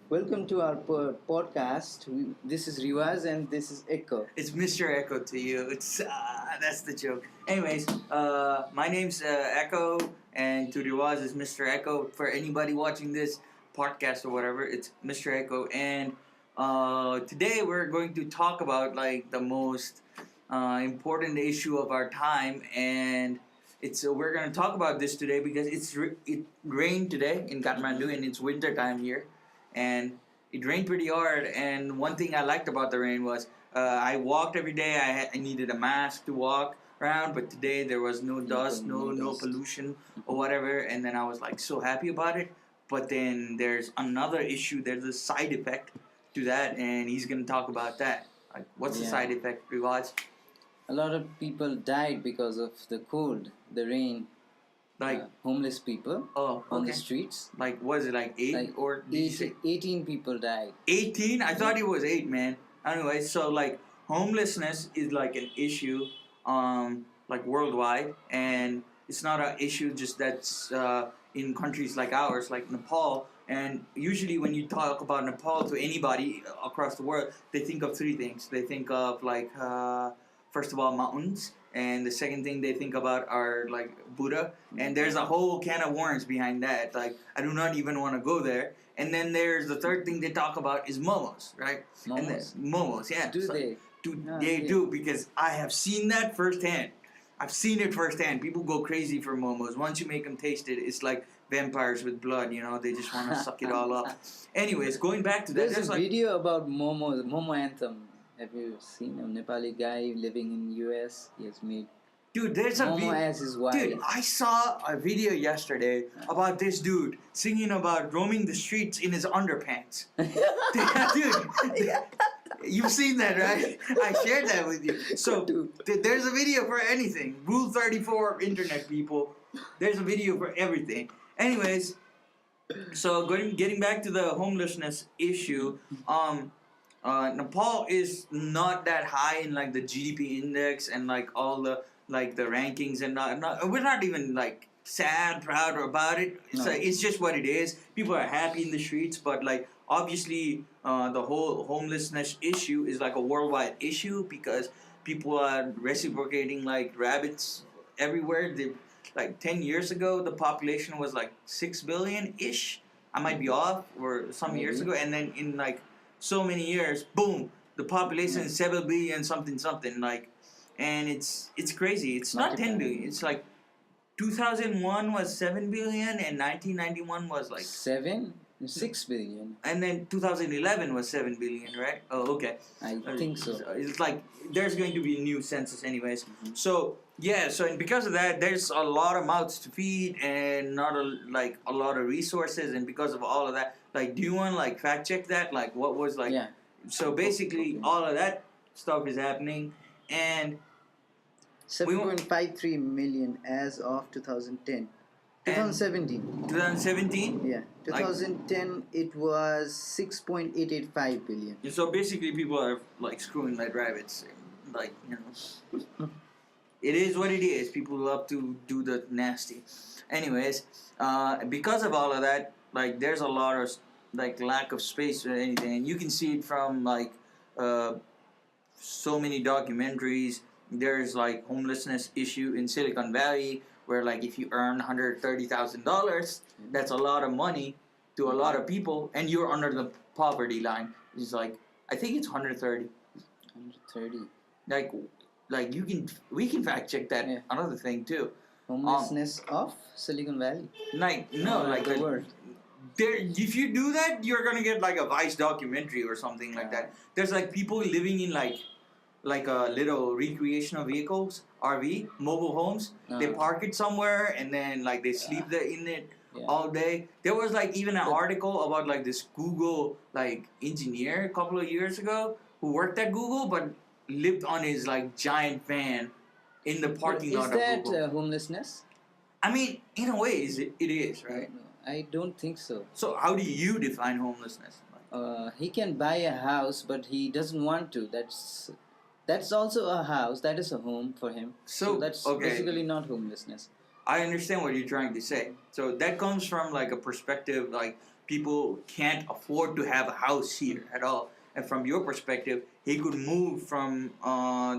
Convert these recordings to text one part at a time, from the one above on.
Welcome to our podcast. This is Riwaz and this is Echo. It's Mr. Echo to you. It's that's the joke. Anyways, my name's Echo, and to Riwaz is Mr. Echo. For anybody watching this podcast or whatever, it's Mr. Echo. And today we're going to talk about like the most important issue of our time, and we're going to talk about this today because it rained today in Kathmandu and it's winter time here, and it rained pretty hard. And one thing I liked about the rain was I walked every day. I needed a mask to walk around, but today there was no dust, no pollution or whatever, and then I was like so happy about it. But then there's another issue. There's a side effect to that, and he's going to talk about that. Like, what's the side effect, Riwaj? A lot of people died because of the cold, the rain. Like homeless people on the streets. Like, was it like 8 Like or did you say 18 people died. 18? I thought it was 8, man. Anyway, so like homelessness is like an issue, like worldwide, and it's not an issue just that's in countries like ours, like Nepal. And usually, when you talk about Nepal to anybody across the world, they think of three things. They think of like first of all, mountains, and the second thing they think about are like Buddha, and there's a whole can of worms behind that. Like, I do not even want to go there. And then there's the third thing they talk about is momos, right? Momos, yeah. Do they? They do, because I have seen that firsthand. I've seen it firsthand. People go crazy for momos. Once you make them taste it, it's like vampires with blood, you know? They just want to suck it all up. Anyways, going back to that. There's a video about Momo anthem. Have you seen a Nepali guy living in US? He has made there's a Momo as his wife. Dude, I saw a video yesterday about this dude singing about roaming the streets in his underpants. Dude, you've seen that, right? I shared that with you. So there's a video for anything. Rule 34 of internet, people. There's a video for everything. Anyways, so getting back to the homelessness issue, Nepal is not that high in like the GDP index and like all the like the rankings, and we're not even like sad, proud about it. It's just what it is. People are happy in the streets, but like obviously the whole homelessness issue is like a worldwide issue because people are reciprocating like rabbits everywhere. Like 10 years ago, the population was like 6 billion ish. I might be off, or some years ago, and then in like so many years, boom, the population is 7 billion something like, and it's crazy. It's not 10 billion. It's like 2001 was 7 billion and 1991 was like 6 billion, and then 2011 was 7 billion, right? Oh, okay. I think so. It's like there's going to be a new census anyways. So and because of that, there's a lot of mouths to feed and not a lot of resources, and because of all of that, like, do you want to like fact check that? Like, what was like? Yeah. So basically, all of that stuff is happening, and 7.53 million as of 2010. 2017. 2017? Yeah. 2010 it was 6.885 billion. So basically, people are like screwing like rabbits, like, you know. It is what it is. People love to do the nasty. Anyways, because of all of that, like, there's a lot of like lack of space or anything, and you can see it from like so many documentaries. There's like homelessness issue in Silicon Valley, where like if you earn $130,000, that's a lot of money to a lot of people, and you're under the poverty line. It's like, I think it's 130. 130. Like we can fact check that. Yeah. Another thing too. Homelessness of Silicon Valley. Like, no, like the word. If you do that, you're gonna get like a Vice documentary or something like that. There's like people living in like a little recreational vehicles, RV, mobile homes. They park it somewhere and then like they sleep there in it all day. There was like even an article about like this Google like engineer a couple of years ago who worked at Google but lived on his like giant van in the parking lot of Google. Is that homelessness? I mean, in a way, it is, right? No, I don't think so. So how do you define homelessness? He can buy a house, but he doesn't want to. That's also a house. That is a home for him. So that's basically not homelessness. I understand what you're trying to say. So that comes from like a perspective, like people can't afford to have a house here at all. And from your perspective, he could move from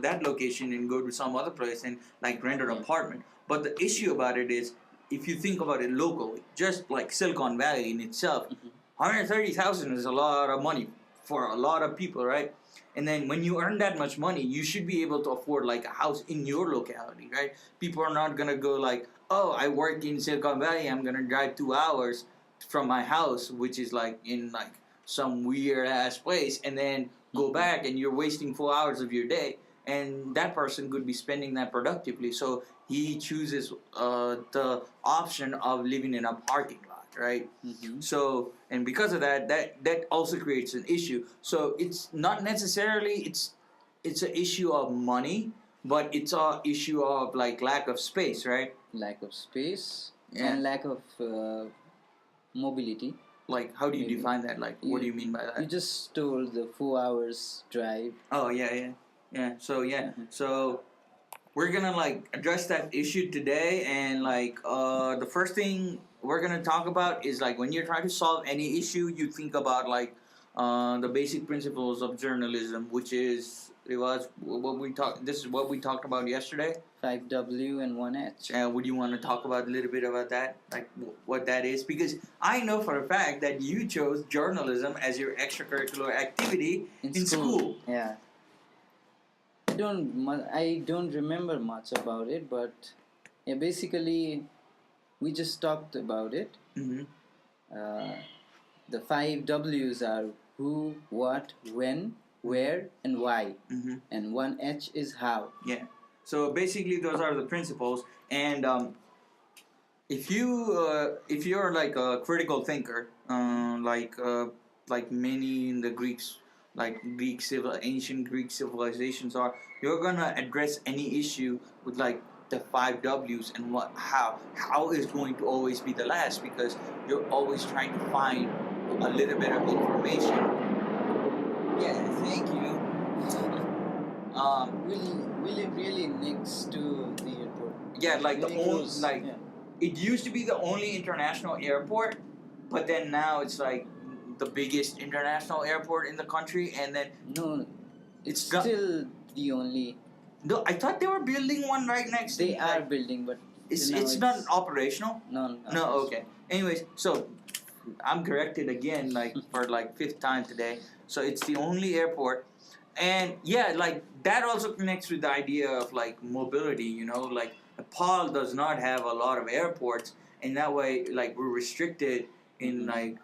that location and go to some other place and like rent an apartment. But the issue about it is, if you think about it locally, just like Silicon Valley in itself, 130,000 is a lot of money for a lot of people, right? And then when you earn that much money, you should be able to afford like a house in your locality, right? People are not gonna go like, oh, I work in Silicon Valley, I'm gonna drive 2 hours from my house, which is like in like some weird ass place, and then go back, and you're wasting 4 hours of your day. And that person could be spending that productively. So he chooses the option of living in a parking lot, right? So, and because of that, that also creates an issue. So it's not necessarily it's an issue of money, but it's a issue of like lack of space, right? Lack of space and lack of mobility. Like, how do you define that? Like, what do you mean by that? You just told the 4 hours drive. Oh yeah. So so we're gonna like address that issue today, and like the first thing we're gonna talk about is like when you're trying to solve any issue, you think about like the basic principles of journalism, which is what we talked. This is what we talked about yesterday. 5W and 1H. Would you want to talk about a little bit about that, like what that is? Because I know for a fact that you chose journalism as your extracurricular activity in school. Yeah. I don't remember much about it, but yeah, basically we just talked about it. The 5 W's are who, what, when, where, and why. And 1H is how. Yeah. So basically, those are the principles. And if you're like a critical thinker, like many in the Greeks, like ancient Greek civilizations are, you're gonna address any issue with like the 5 W's and how is going to always be the last, because you're always trying to find a little bit of information. Yeah, thank you. Will it really next to the airport? Yeah, like the only it used to be the only international airport, but then now it's like the biggest international airport in the country, and then it's still the only. No, I thought they were building one right next. They are building, but it's not operational. No. Okay. Anyways, so I'm corrected again, like for like 5th time today. So it's the only airport, and yeah, like that also connects with the idea of like mobility. You know, like Nepal does not have a lot of airports, and that way, like we're restricted in like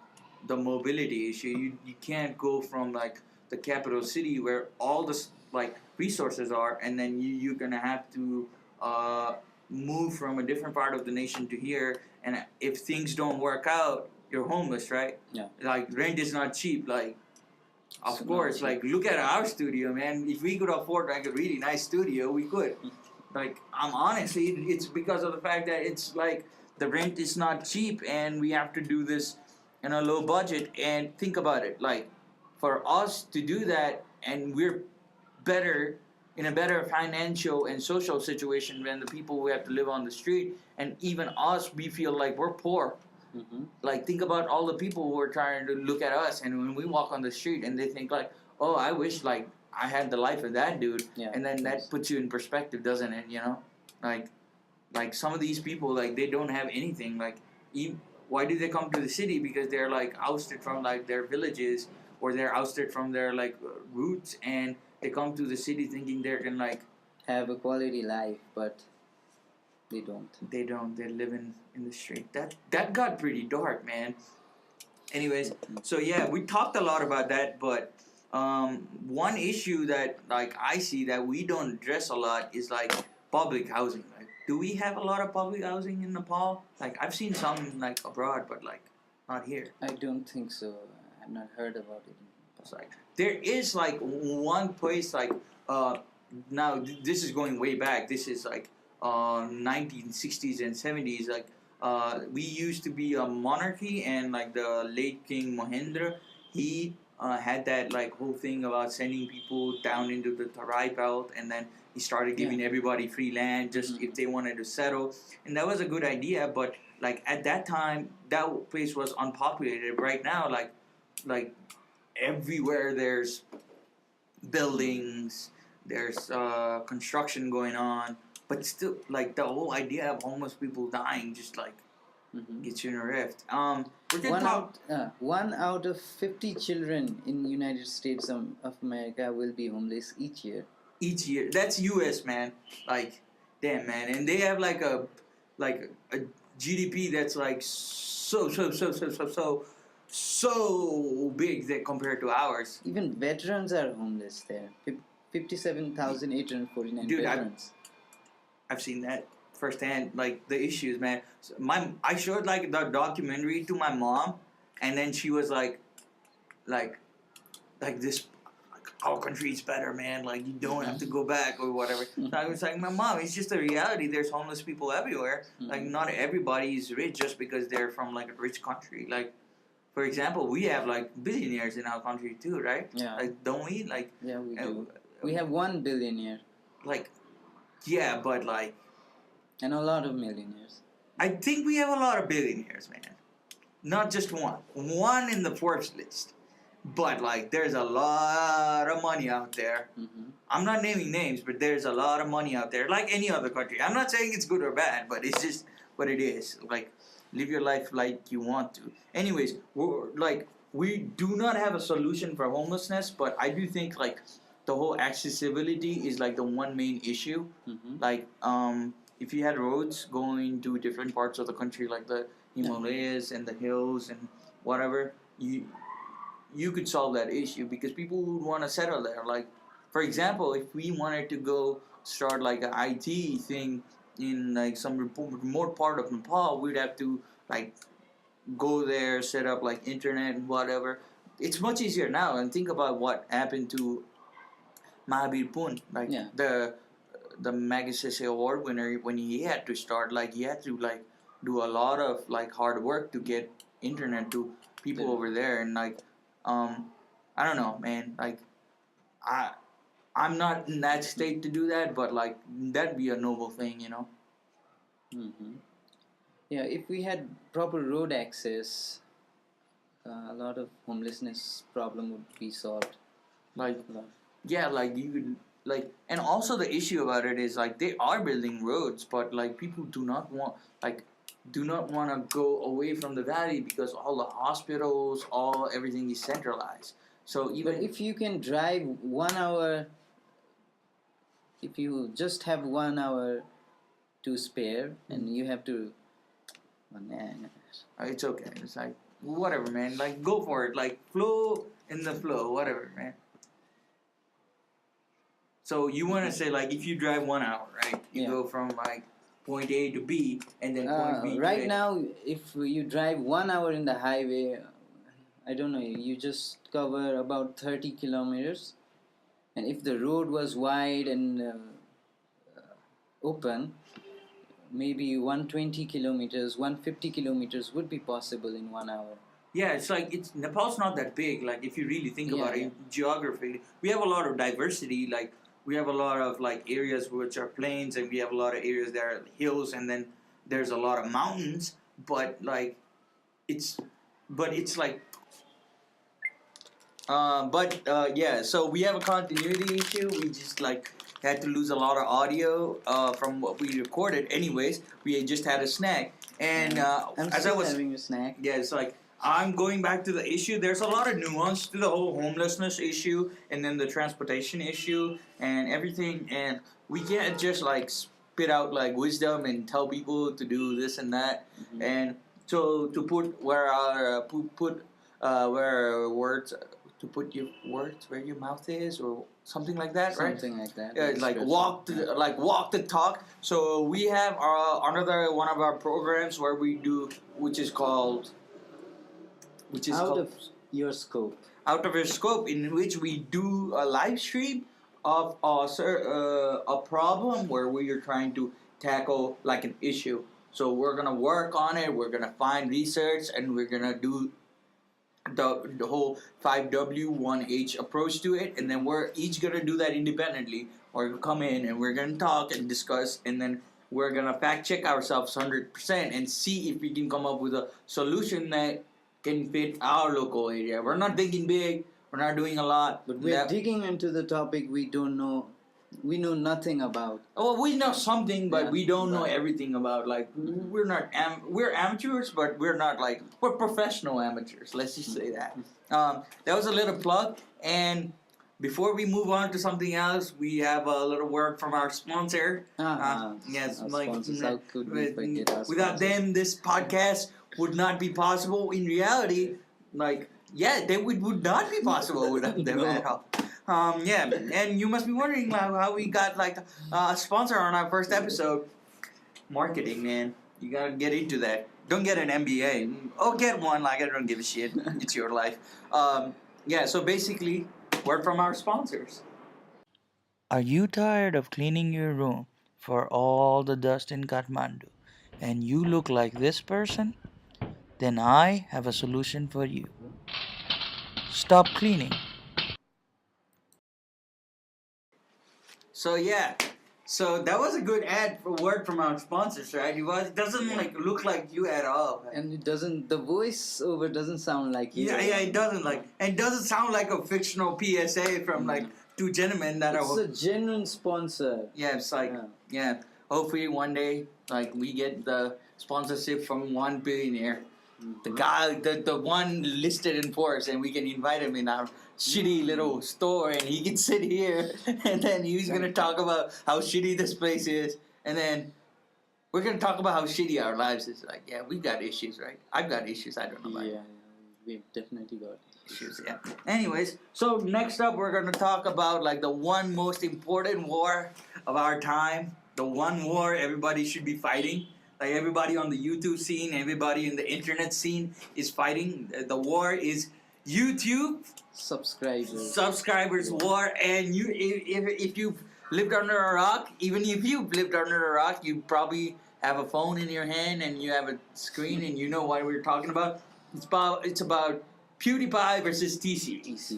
the mobility issue. You can't go from like the capital city where all the like resources are, and then you're gonna have to move from a different part of the nation to here, and if things don't work out, you're homeless, right? Yeah. Like rent is not cheap. Like, of course, like look at our studio, man. If we could afford like a really nice studio, we could. Like, honestly, it's because of the fact that it's like the rent is not cheap, and we have to do this in a low budget. And think about it, like for us to do that, and we're in a better financial and social situation than the people who have to live on the street, and even us, we feel like we're poor. Like, think about all the people who are trying to look at us, and when we walk on the street and they think like, oh, I wish like I had the life of that dude. And then that puts you in perspective, doesn't it? You know, like some of these people, like they don't have anything. Like, why do they come to the city? Because they're like ousted from like their villages, or they're ousted from their like roots, and they come to the city thinking they're gonna like have a quality life, but they don't. They're living in the street. That got pretty dark, man. Anyways, so yeah, we talked a lot about that, but one issue that like I see that we don't address a lot is like public housing. Like, do we have a lot of public housing in Nepal? Like, I've seen some like abroad, but like not here. I don't think so. I've not heard about it. It's like there is like one place like now this is going way back. This is like 1960s and 70s. Like we used to be a monarchy, and like the late King Mahendra, he had that like whole thing about sending people down into the Tarai belt, and then he started giving everybody free land just if they wanted to settle, and that was a good idea. But like at that time that place was unpopulated. Right now, like everywhere there's buildings, there's construction going on, but still, like the whole idea of homeless people dying just like gets you in a rift. One out of 50 children in United States of America will be homeless each year. Each year, that's U.S. man. Like, damn man, and they have like a GDP that's like so big that compared to ours. Even veterans are homeless there. 57,849 veterans. I've seen that firsthand, like the issues, man. I showed like the documentary to my mom, and then she was like this. Our country is better, man. Like, you don't have to go back or whatever. So I was like, my mom, it's just a reality. There's homeless people everywhere. Like, not everybody is rich just because they're from like a rich country. Like, for example, we have like billionaires in our country too, right? Yeah. Like, don't we? Like, yeah, we do. We have 1 billionaire. Like, yeah, but like, and a lot of millionaires. I think we have a lot of billionaires, man. Not just one. One in the Forbes list. But, like, there's a lot of money out there. I'm not naming names, but there's a lot of money out there. Like any other country. I'm not saying it's good or bad, but it's just what it is. Like, live your life like you want to. Anyways, we do not have a solution for homelessness, but I do think, like, the whole accessibility is, like, the one main issue. Like, if you had roads going to different parts of the country, like the Himalayas and the hills and whatever, you could solve that issue because people would want to settle there. Like, for example, if we wanted to go start like an IT thing in like some remote part of Nepal, we'd have to like go there, set up like internet and whatever. It's much easier now. And think about what happened to Mahabir Pun, like the Magsaysay Award winner, when he had to start, like he had to like do a lot of like hard work to get internet to people over there, and like I don't know, man. Like, I'm not in that state to do that, but like that'd be a noble thing, you know. Yeah, if we had proper road access, a lot of homelessness problem would be solved. Like, yeah, like you could like, and also the issue about it is like they are building roads, but like people do not want to go away from the valley because all the hospitals, everything is centralized. So even if you can drive 1 hour, if you just have 1 hour to spare, and you have to, it's okay. It's like whatever, man. Like go for it. Like flow in the flow, whatever, man. So you want to say like if you drive 1 hour, right? You go from like point A to B, and then point B. Right now, if you drive 1 hour in the highway, I don't know, you just cover about 30 kilometers. And if the road was wide and open, maybe 120 kilometers, 150 kilometers would be possible in 1 hour. Yeah, it's like Nepal's not that big. Like if you really think about it, geography, we have a lot of diversity. Like we have a lot of like areas which are plains, and we have a lot of areas that are hills, and then there's a lot of mountains. But like, it's like, So we have a continuity issue. We just like had to lose a lot of audio from what we recorded. Anyways, we had just had a snack, and as I was having a snack. Yeah, it's like. I'm going back to the issue. There's a lot of nuance to the whole homelessness issue, and then the transportation issue, and everything. And we can't just like spit out like wisdom and tell people to do this and that. And so to put where words to put your words where your mouth is, or something like that, right? Something like that. Yeah, like walk the talk. So we have another one of our programs where we do, which is called. Out of your scope. Out of your scope, in which we do a live stream of a problem where we are trying to tackle like an issue. So we're gonna work on it. We're gonna find research, and we're gonna do the whole 5W1H approach to it, and then we're each gonna do that independently. Or come in and we're gonna talk and discuss, and then we're gonna fact check ourselves 100% and see if we can come up with a solution that can fit our local area. We're not thinking big. We're not doing a lot. But we're digging into the topic we don't know. We know nothing about. Oh, we know something, but we don't know everything about. Like we're not we're amateurs, but we're not like we're professional amateurs. Let's just say that. That was a little plug. And before we move on to something else, we have a little word from our sponsor. Yes, like how could we forget our without them, this podcast would not be possible. In reality, like they would not be possible without them at all. And you must be wondering how we got like a sponsor on our first episode. Marketing, man. You gotta get into that. Don't get an MBA. Oh, get one. Like I don't give a shit. It's your life. So basically, word from our sponsors. Are you tired of cleaning your room for all the dust in Kathmandu, and you look like this person? Then I have a solution for you. Stop cleaning. So that was a good word from our sponsors, right? It doesn't look like you at all. And the voiceover doesn't sound like you. Yeah, it doesn't and it doesn't sound like a fictional PSA from two gentlemen that it's a genuine sponsor. Yeah, it's hopefully one day we get the sponsorship from one billionaire. The guy, the one listed in Forbes, and we can invite him in our shitty little store, and he can sit here, and then he's gonna talk about how shitty this place is, and then we're gonna talk about how shitty our lives is. Like, yeah, we've got issues, right? I've got issues. I don't know about you. We've definitely got issues. Yeah. Anyways, so next up, we're gonna talk about the one most important war of our time, the one war everybody should be fighting. Like everybody on the YouTube scene, everybody in the internet scene is fighting. The war is YouTube subscribers war. And if you've lived under a rock, even if you've lived under a rock, you probably have a phone in your hand and you have a screen and you know what we're talking about. It's about PewDiePie versus T-Series.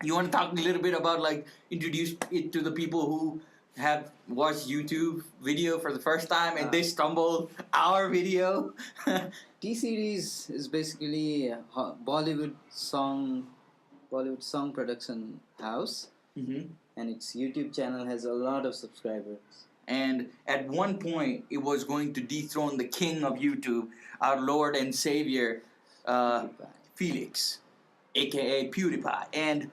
You want to talk a little bit about introduce it to the people who have watched YouTube video for the first time and they stumbled our video. T-Series is basically a Bollywood song production house, and its YouTube channel has a lot of subscribers. And at one point, it was going to dethrone the king of YouTube, our Lord and Savior, Felix, aka PewDiePie. And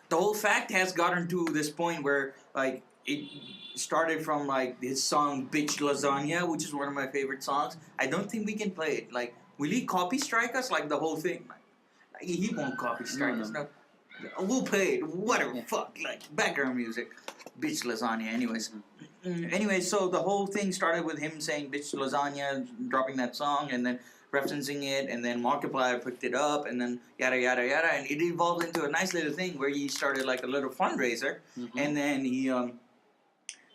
the whole fact has gotten to this point where it started from his song "Bitch Lasagna," which is one of my favorite songs. I don't think we can play it. Will he copy strike us? The whole thing. He won't copy strike us. No. We'll play it. Whatever. Yeah. Fuck. Background music. Bitch Lasagna. Anyways. Anyway, so the whole thing started with him saying "Bitch Lasagna," dropping that song, and then referencing it, and then Markiplier picked it up, and then yada yada yada, and it evolved into a nice little thing where he started a little fundraiser, and then he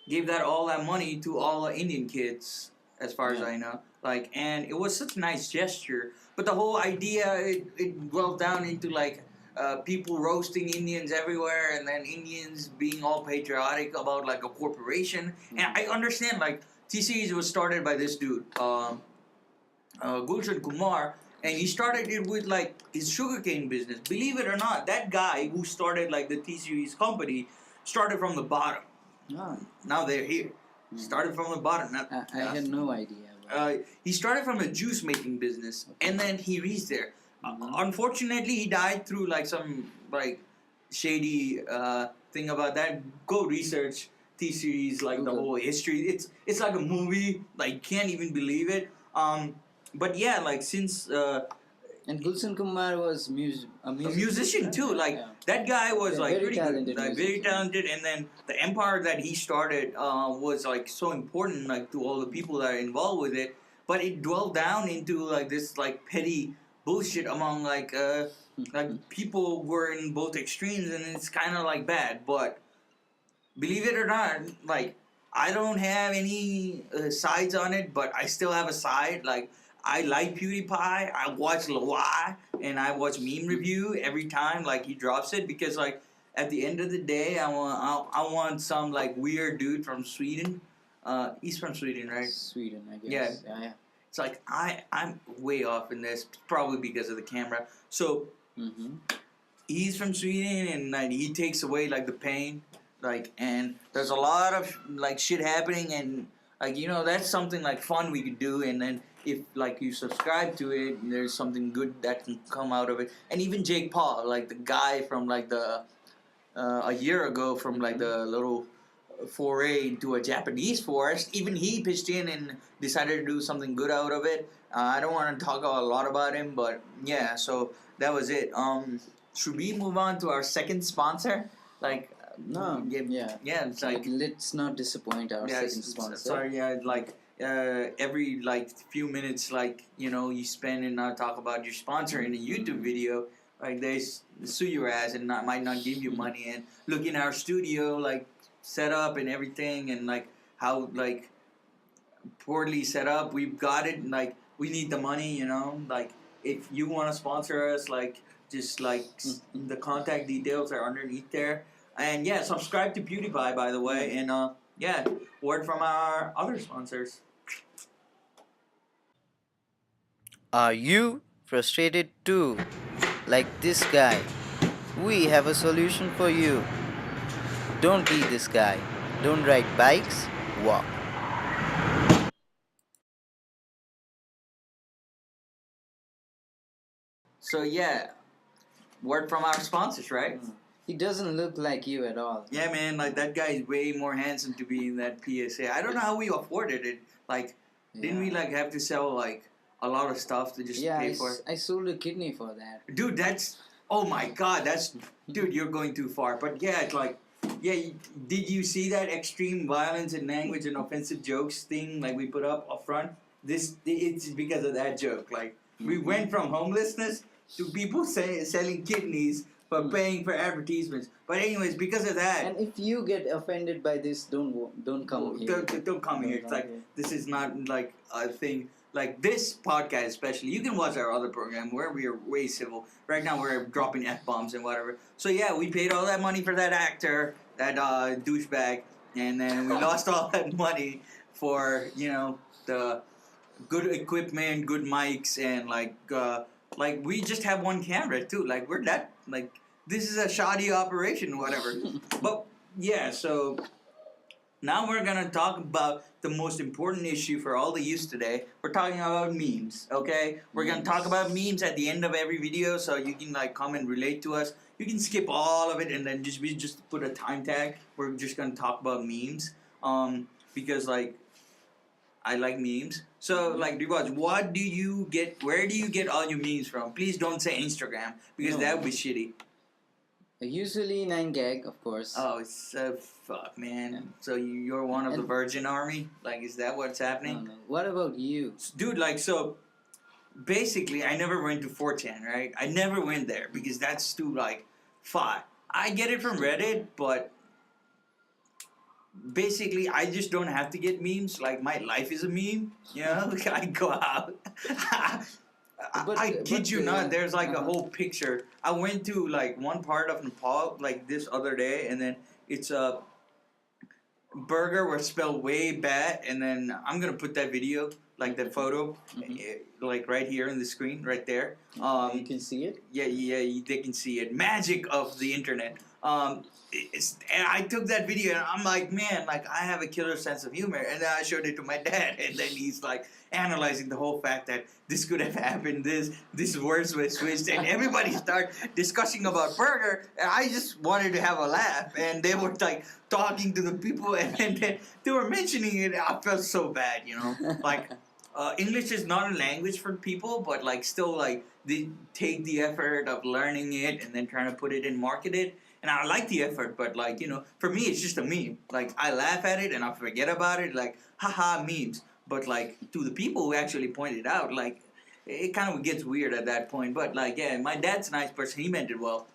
gave all that money to all the Indian kids, as far as I know. And it was such a nice gesture. But the whole idea, it boiled down into people roasting Indians everywhere, and then Indians being all patriotic about a corporation. And I understand T-Series was started by this dude, Gulshan Kumar, and he started it with his sugarcane business. Believe it or not, that guy who started the T-Series company started from the bottom. Now they're here. Started from the bottom. I had no idea. He started from a juice making business, and then he reached there. Unfortunately, he died through some shady thing about that. Go research T-Series, the whole history. It's like a movie. You can't even believe it. But yeah, since and Gulshan Kumar was a musician too. That guy was very talented, very talented, and then the empire that he started was so important to all the people that are involved with it. But it dwelled down into this petty bullshit among people were in both extremes, and it's kind of bad. But believe it or not, I don't have any sides on it, but I still have a side. I like PewDiePie. I watch Lawai, and I watch Meme Review every time he drops it, because at the end of the day, I want some weird dude from Sweden He's from Sweden, right? Sweden, I Yeah. guess. Yeah. It's like I'm way off in this, probably because of the camera. So Mm-hmm. he's from Sweden, and like he takes away like the pain, like, and there's a lot of like shit happening, and like that's something like fun we could do, and then if like you subscribe to it, there's something good that can come out of it, and even Jake Paul, like the guy from like the a year ago from like the little foray into a Japanese forest, even he pitched in and decided to do something good out of it. I don't want to talk a lot about him, but yeah, so that was it. Should we move on to our second sponsor? Like, No. Yeah. yeah, it's like let's not disappoint our second sponsor. sorry, yeah, like every like few minutes, like you spend and not talk about your sponsor in a YouTube video. Like they sue your ass and might not give you money. And look in our studio, like set up and everything, and like how like poorly set up. We've got it. And, like we need the money. Like if you want to sponsor us, like just like the contact details are underneath there. And yeah, subscribe to PewDiePie, by the way. And yeah, word from our other sponsors. Are you frustrated too? Like this guy? We have a solution for you. Don't be this guy. Don't ride bikes, walk. So yeah, word from our sponsors, right? He doesn't look like you at all. Yeah, man, like that guy is way more handsome to be in that PSA. I don't know how we afforded it. Like, didn't we like have to sell like a lot of stuff to just pay for it? I sold a kidney for that. Dude, that's oh my god, dude, you're going too far. But yeah, it's like did you see that extreme violence and language and offensive jokes thing like we put up front? It's because of that joke. Like we went from homelessness to people selling kidneys for paying for advertisements. But anyways, because of that. And if you get offended by this, don't come here. Don't come here. It's like this is not like a thing. Like this podcast, especially, you can watch our other program where we are way civil. Right now, we're dropping f-bombs and whatever. So yeah, we paid all that money for that actor, that douchebag, and then we lost all that money for the good equipment, good mics, and like we just have one camera too. Like we're that like this is a shoddy operation, whatever. But yeah, so now we're gonna talk about the most important issue for all the youth today. We're talking about memes, okay? We're gonna talk about memes at the end of every video, so you can like come and relate to us. You can skip all of it and then we just put a time tag. We're just gonna talk about memes, because like I like memes. So like, Rewatch, where do you get all your memes from? Please don't say Instagram because that would be shitty. Usually 9gag, of course. Oh, it's fuck, man. Yeah. So you're one of the Virgin Army? Like, is that what's happening? No. What about you? Dude, like, so, basically, I never went to 4chan, right? I never went there because that's too, like, fuck. I get it from Reddit, but basically, I just don't have to get memes. Like, my life is a meme, I go out. I kid you not, there's like a whole picture. I went to like one part of Nepal like this other day, and then it's a burger was spelled way bad, and then I'm gonna put that video, like that photo, like right here on the screen, right there. You can see it? Yeah, they can see it. Magic of the internet. And I took that video and I'm like, man, like I have a killer sense of humor. And then I showed it to my dad, and then he's like analyzing the whole fact that this could have happened, this words were switched, and everybody started discussing about burger, and I just wanted to have a laugh, and they were like talking to the people, and then they were mentioning it. I felt so bad, like English is not a language for people, but like still like they take the effort of learning it and then trying to put it and market it. And I like the effort, but like, for me, it's just a meme. Like, I laugh at it and I forget about it, like, haha, memes. But like, to the people who actually point it out, like, it kind of gets weird at that point. But like, yeah, my dad's a nice person. He meant it well.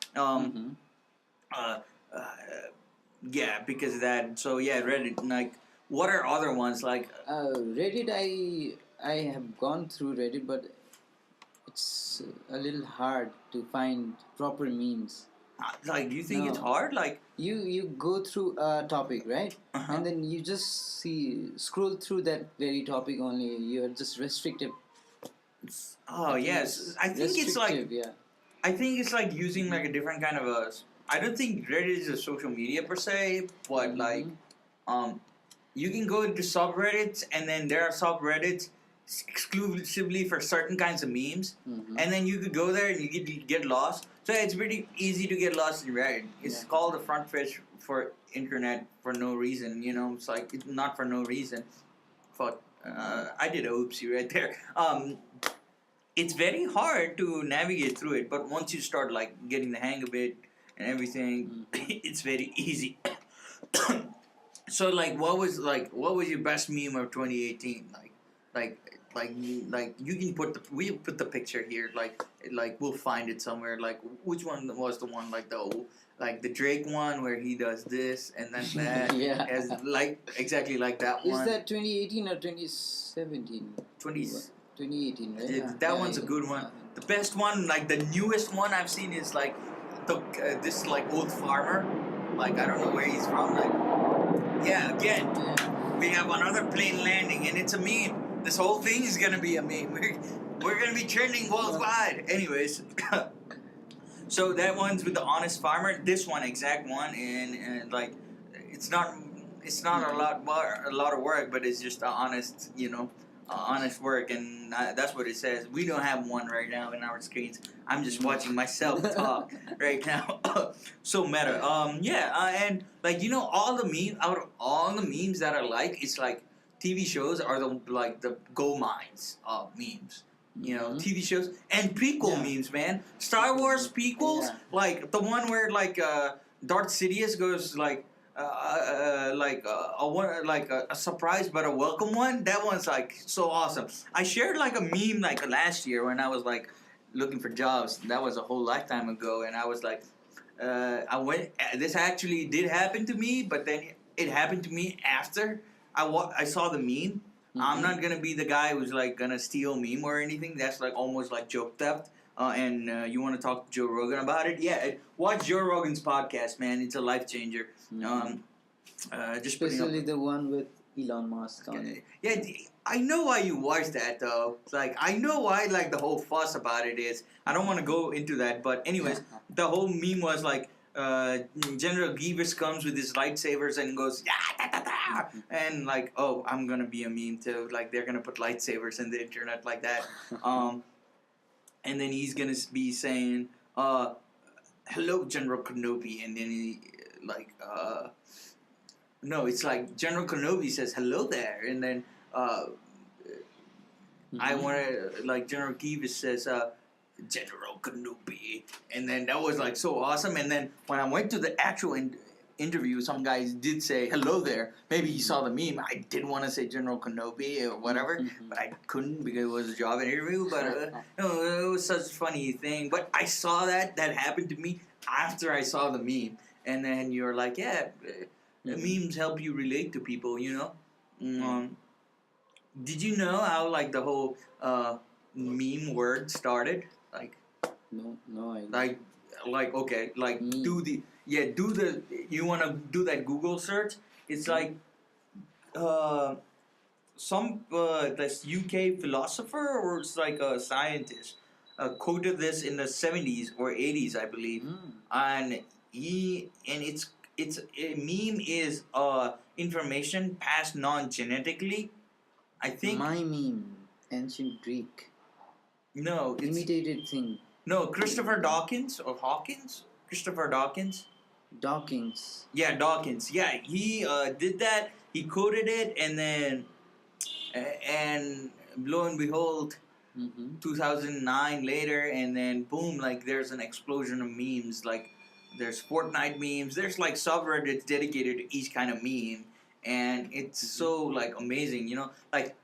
Yeah, because of that. So yeah, Reddit. Like, what are other ones like? Reddit. I have gone through Reddit, but it's a little hard to find proper memes. Like, you think it's No. hard? Like, You go through a topic, right? uh-huh. And then you just scroll through that very topic only. You're just restrictive. Oh, yes. I think it's like restrictive, yeah. I think it's like using like a different kind of a. I don't think Reddit is a social media per se, but like, you can go into subreddits, and then there are subreddits exclusively for certain kinds of memes, and then you could go there and you get lost. So it's pretty easy to get lost in Reddit. It's called the front page for internet for no reason. You know, it's like it's not for no reason. Fuck, I did a oopsie right there. It's very hard to navigate through it, but once you start like getting the hang of it and everything, it's very easy. So what was your best meme of 2018? You can we'll put the picture here. Like we'll find it somewhere. Like which one was the one like the Drake one where he does this and then that? Yeah. As like exactly like that Is one. that 2018 or 2017? 2018, right? That one's a good one. The best one, like the newest one I've seen, is like this like old farmer. Like I don't know where he's from. Like again, we have another plane landing, and it's a meme. This whole thing is gonna be a meme. We're gonna be trending worldwide. Anyways, so that one's with the honest farmer. This one, exact one, and like it's not a lot of work, but it's just honest, honest work, and that's what it says. We don't have one right now in our screens. I'm just watching myself talk right now. So meta. And like all the memes that I like, it's like TV shows are the gold mines of memes. TV shows and prequel memes, man. Star Wars prequels, like the one where Darth Sidious goes like. A surprise but a welcome one. That one's like so awesome. I shared like a meme like last year when I was like looking for jobs. That was a whole lifetime ago, and I was like, This actually did happen to me, but then it happened to me after I saw the meme. I'm not gonna be the guy who's like gonna steal meme or anything. That's like almost like joke theft. And you want to talk to Joe Rogan about it? Yeah, watch Joe Rogan's podcast, man. It's a life changer. Especially the one with Elon Musk on it. Yeah, I know why you watch that though. Like I know why like the whole fuss about it is. I don't want to go into that, but anyways, the whole meme was like General Grievous comes with his lightsabers and goes and like, oh, I'm gonna be a meme too. Like they're gonna put lightsabers in the internet like that. And then he's gonna be saying, "Hello, General Kenobi," and then he no, it's like General Kenobi says, "Hello there," and then I want to like General Grievous says, "General Kenobi," and then that was like so awesome. And then when I went to the actual interview, some guys did say hello there. Maybe he saw the meme. I did want to say General Kenobi or whatever, but I couldn't because it was a job interview. But it was such a funny thing. But I saw that happened to me after I saw the meme, and then you're like, memes help you relate to people. Did you know how like the whole meme word started? Like no idea. Okay, like meme. You want to do that Google search? It's like this UK philosopher or it's like a scientist quoted this in the 70s or 80s, I believe, and it's a meme is information passed non-genetically. I think my meme, ancient Greek. No, it's imitated thing. No, Christopher Dawkins or Hawkins. Christopher Dawkins. Dawkins. Yeah, Dawkins. Yeah, he did that. He quoted it, and then, and lo and behold, 2009 later, and then boom, like there's an explosion of memes. Like there's Fortnite memes. There's like subreddits dedicated to each kind of meme, and it's so like amazing. Like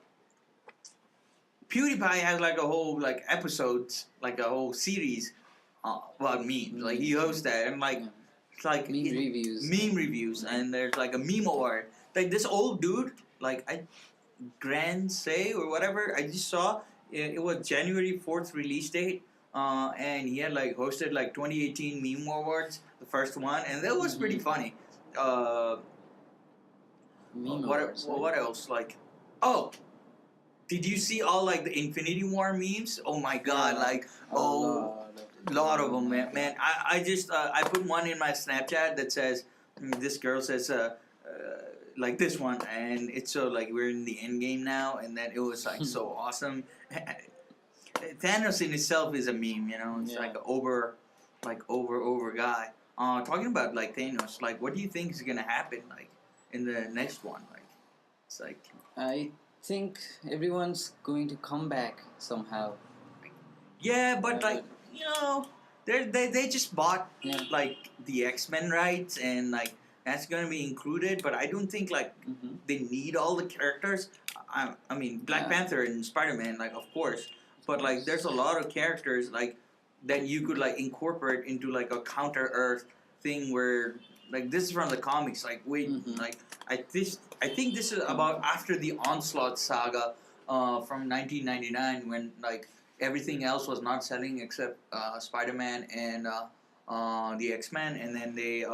PewDiePie has like a whole like episodes, like a whole series about memes. Like he hosts that, and like. It's like meme reviews, and there's like a meme award. Like this old dude, like Grand Say or whatever. I just saw it was January 4th release date. and he had like hosted like 2018 Meme Awards, the first one, and that was pretty funny. Uh, Meme what awards, what right? what else? Like, oh, did you see all like the Infinity War memes? Oh my god, Yeah, like a oh, lot of it. lot of Oh them, my man. god. I just I put one in my Snapchat that says this girl says like this one, and it's so like we're in the end game now, and then it was like so awesome. Thanos in itself is a meme, you know. It's Yeah. like an over guy. Talking about like Thanos, like what do you think is gonna happen like in the next one? Like it's like I think everyone's going to come back somehow. yeah, but Yeah, like you know, they just bought Yeah. like the X-Men rights and like that's gonna be included. But I don't think like Mm-hmm. they need all the characters. I mean Black Yeah. Panther and Spider-Man, like of course, but like there's a lot of characters like that you could like incorporate into like a Counter Earth thing where like this is from the comics. Like wait, Mhm. like I think this is about after the Onslaught saga from 1999 when like everything else was not selling except Spider-Man and the X-Men, and then they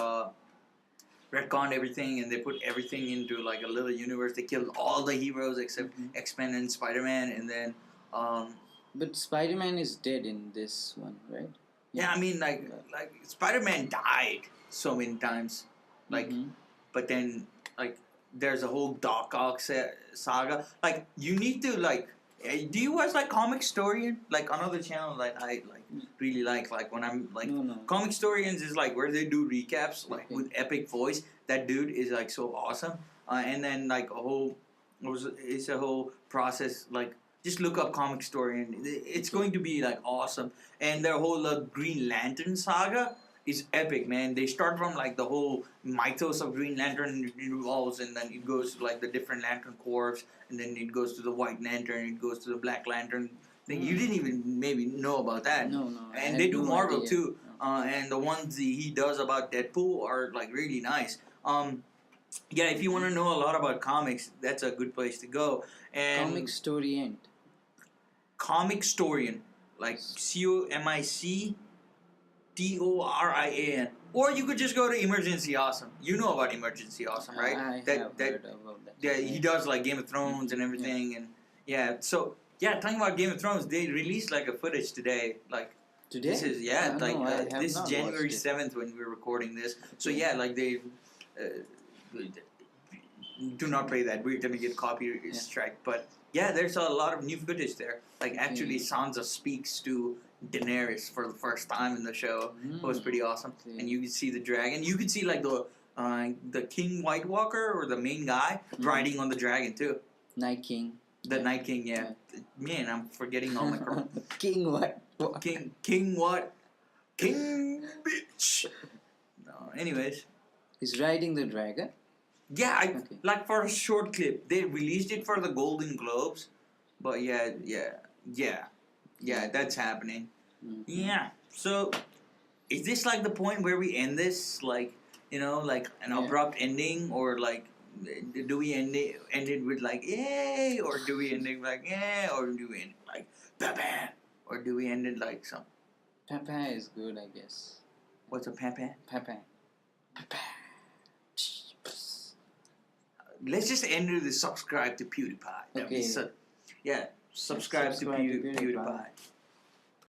retconned everything and they put everything into like a little universe. They killed all the heroes except Mhm. X-Men and Spider-Man, and then But Spider-Man is dead in this one, right? yeah, I mean like Spider-Man died so many times, like Mhm. but then like there's a whole Doc Ock saga. Like you need to like. Do you watch like Comic Storian? Like another channel that I like really like when I'm like No, no. Comic Storians is like where they do recaps like Okay. with epic voice. That dude is like so awesome. And then like it's a whole process. Like just look up Comic Storian. It's going to be like awesome. And their whole Green Lantern saga is epic, man. They start from like the whole mythos of Green Lantern evolves, and then it goes to like the different Lantern Corps, and then it goes to the White Lantern, it goes to the Black Lantern thing. You didn't even maybe know about that. No, I And had they do no Marvel idea. too. No. And the ones he does about Deadpool are like really nice. Yeah, if you want to know a lot about comics, that's a good place to go. And Comic story end. Comic Storian, like COMICTORIAN. Or you could just go to Emergency Awesome. You know about Emergency Awesome, right? I have heard about that. Yeah, he does like Game of Thrones and everything, and yeah. So yeah, talking about Game of Thrones, they released like a footage today. Like Today? this is No, I have this not January watched it. 7th when we're recording this. So yeah, like they do not play that. We're gonna get copy strike. But yeah, there's a lot of new footage there. Like actually, Sansa speaks to Daenerys for the first time in the show. It was pretty awesome. Okay. And you could see the dragon. You could see like the King White Walker or the main guy riding on the dragon too. Night King. The Night King, yeah. Man, I'm forgetting all my King what? King what? King bitch. No, anyways. He's riding the dragon. Yeah, Okay. like for a short clip. They released it for the Golden Globes. But yeah, that's happening. Mhm. Yeah. So, is this like the point where we end this? Like, like an abrupt ending? Or like, do we end it with like, yay? Or do we end it like, yeah? Or do we end it like, bam? Or do we end it like some, Papa is good, I guess. what's a pam? Papa. Let's just end with the subscribe to PewDiePie. That'd be Okay. yeah, subscribe to Subscribe to PewDiePie. PewDiePie.